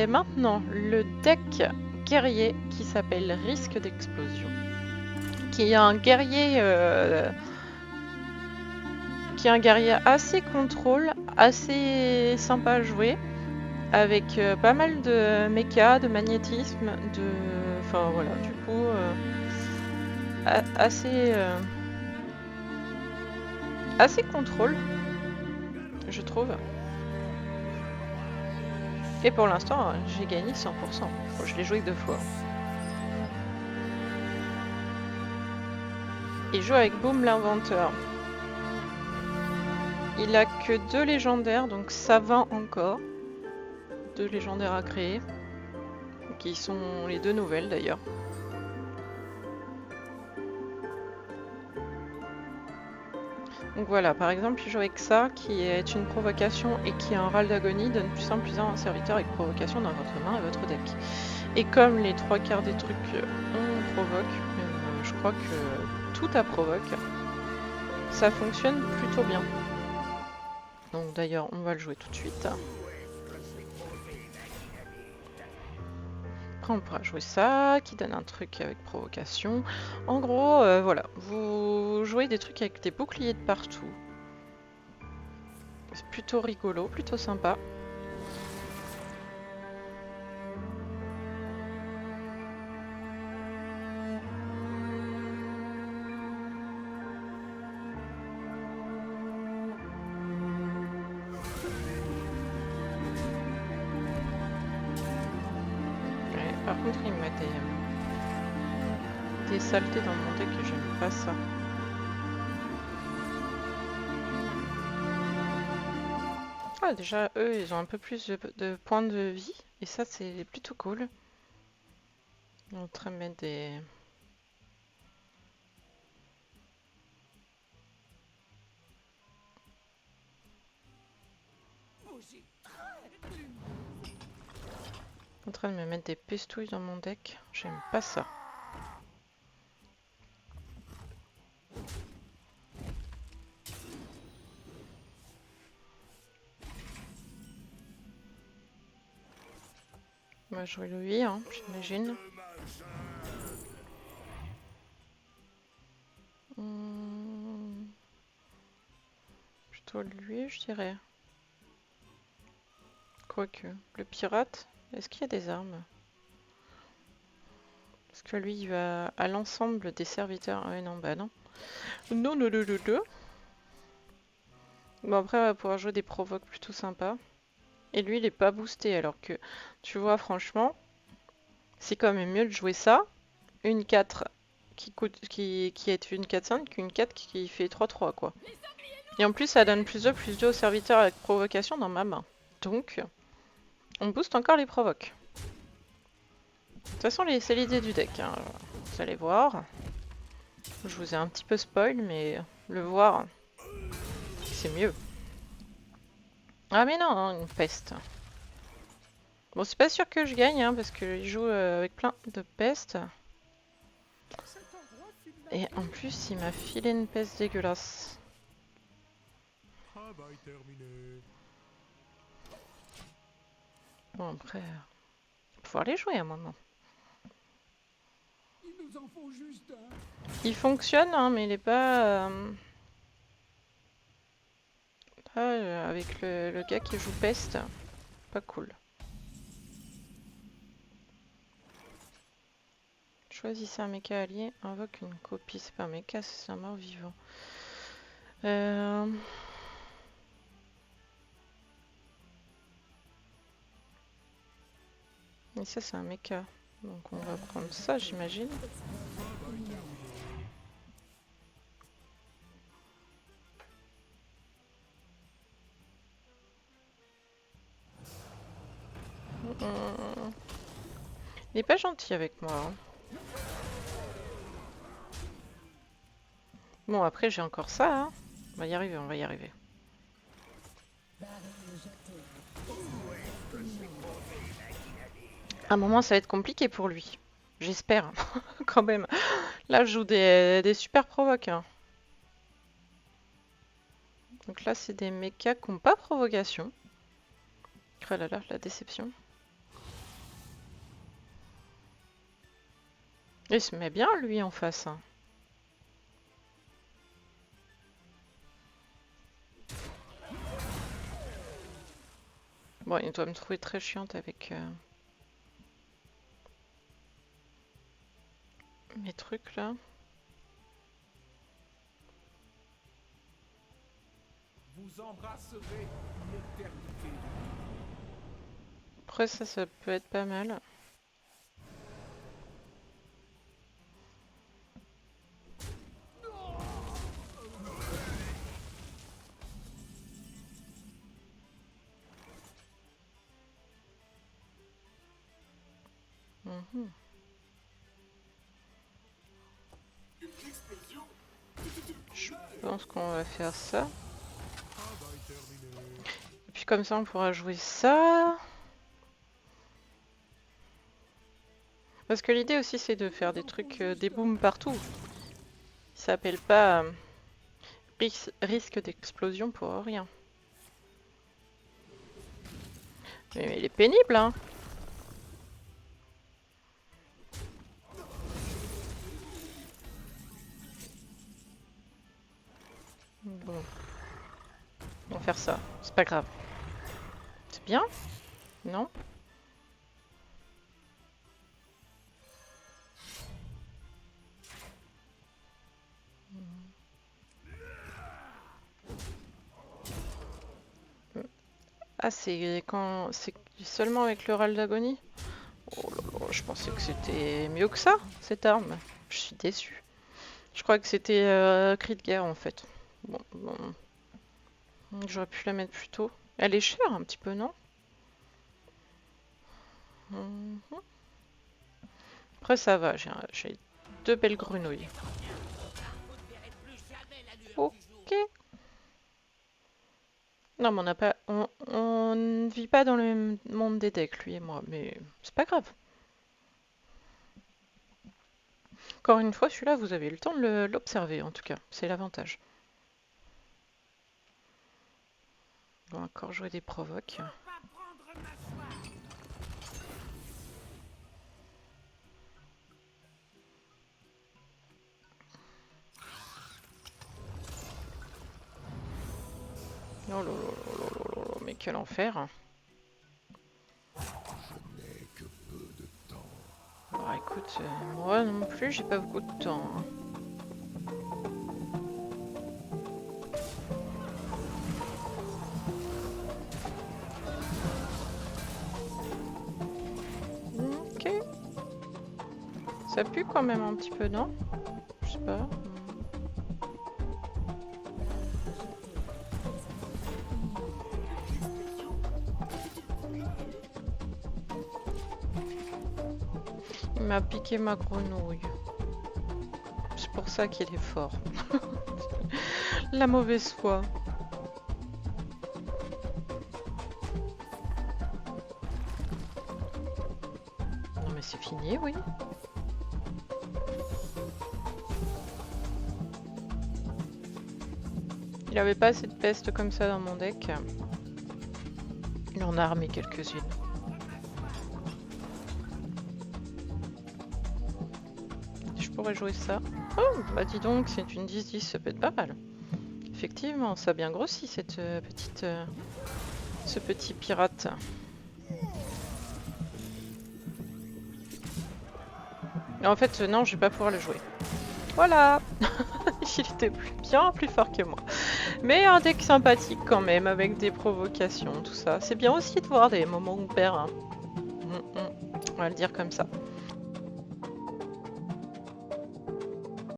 Et maintenant, le deck guerrier qui s'appelle Risque d'explosion. Qui est un guerrier assez contrôle, assez sympa à jouer, avec pas mal de méca, de magnétisme, de... Enfin voilà, du coup, assez contrôle, je trouve. Et pour l'instant, j'ai gagné 100%. Bon, je l'ai joué que 2 fois. Il joue avec Boom l'inventeur. Il a que 2 légendaires, donc ça va encore. 2 légendaires à créer. Qui sont les 2 nouvelles d'ailleurs. Donc voilà, par exemple, il joue avec ça, qui est une provocation et qui a un râle d'agonie, donne +1/+1 à un serviteur avec provocation dans votre main et votre deck. Et comme les 3/4 des trucs on provoque, je crois que tout à provoque, ça fonctionne plutôt bien. Donc d'ailleurs, on va le jouer tout de suite. Après, on pourra jouer ça, qui donne un truc avec provocation. En gros, voilà, vous jouez des trucs avec des boucliers de partout. C'est plutôt rigolo, plutôt sympa. Par contre, il met des saletés dans mon deck et j'aime pas ça. Ah, déjà, eux, ils ont un peu plus de points de vie. Et ça, c'est plutôt cool. On est en train de mettre des... En train de me mettre des pestouilles dans mon deck. J'aime pas ça. On va jouer lui, hein, j'imagine. Plutôt lui, je dirais. Quoique, le pirate, est-ce qu'il y a des armes? Parce que lui, il va à l'ensemble des serviteurs. Ah ouais, non, bah non. Non, non, non, non, non. Bon, après, on va pouvoir jouer des provoques plutôt sympas. Et lui, il est pas boosté, alors que, tu vois, franchement, c'est quand même mieux de jouer ça. Une 4 qui est une 4-5 qu'une 4 qui fait 3-3, quoi. Et en plus, ça donne +2/+2 aux serviteurs avec provocation dans ma main. Donc, on booste encore les provoques. De toute façon, c'est l'idée du deck, hein. Vous allez voir. Je vous ai un petit peu spoil, mais le voir, c'est mieux. Ah mais non, hein, une peste. Bon, c'est pas sûr que je gagne, hein, parce qu'il joue avec plein de pestes. Et en plus, il m'a filé une peste dégueulasse. Bon, après, il va pouvoir les jouer à un moment. Il fonctionne, hein, mais il est pas... avec le gars qui joue peste, pas cool. Choisissez un mecha allié, invoque une copie. C'est pas un mecha, c'est un mort vivant. Et ça, c'est un mecha. Donc on va prendre ça, j'imagine. Il est pas gentil avec moi, hein. Bon, après, j'ai encore ça, hein. On va y arriver, on va y arriver. À un moment, ça va être compliqué pour lui. J'espère, quand même. Là, je joue des super provoques, hein. Donc là, c'est des mechas qui n'ont pas provocation. Oh là là, la déception. Il se met bien lui en face. Hein. Bon, il doit me trouver très chiante avec mes trucs là. Vous embrasserez l'éternité. Après ça peut être pas mal. Mhm. Je pense qu'on va faire ça. Et puis comme ça on pourra jouer ça. Parce que l'idée aussi c'est de faire des trucs, des booms partout. Ça s'appelle pas risque d'explosion pour rien. Mais il est pénible hein. Bon. On va faire ça, c'est pas grave. C'est bien? Non? Ah, c'est quand c'est seulement avec le râle d'agonie? Oh là là, je pensais que c'était mieux que ça, cette arme. Je suis déçue. Je crois que c'était cri de guerre en fait. Bon. J'aurais pu la mettre plus tôt. Elle est chère un petit peu, non? Mhm. Après ça va, j'ai deux belles grenouilles. Ok. Non, mais on n'a pas, on ne vit pas dans le même monde des decks, lui et moi, mais c'est pas grave. Encore une fois, celui-là, vous avez eu le temps de l'observer, en tout cas. C'est l'avantage. On va encore jouer des provoques. Oh là là là là là là, mais quel enfer. Alors écoute, moi non plus, j'ai pas beaucoup de temps. Hein. Ok. Ça pue quand même un petit peu, non? Je sais pas. Il m'a piqué ma grenouille. C'est pour ça qu'il est fort. La mauvaise foi. Non mais c'est fini, oui. Il avait pas assez de peste comme ça dans mon deck. Il en a armé quelques-unes. Je pourrais jouer ça. Oh, bah dis donc, c'est une 10-10, ça peut être pas mal. Effectivement, ça a bien grossi cette ce petit pirate. En fait, non, je vais pas pouvoir le jouer. Voilà. Il était bien plus fort que moi. Mais un deck sympathique quand même, avec des provocations, tout ça. C'est bien aussi de voir des moments où on perd. Hein. On va le dire comme ça.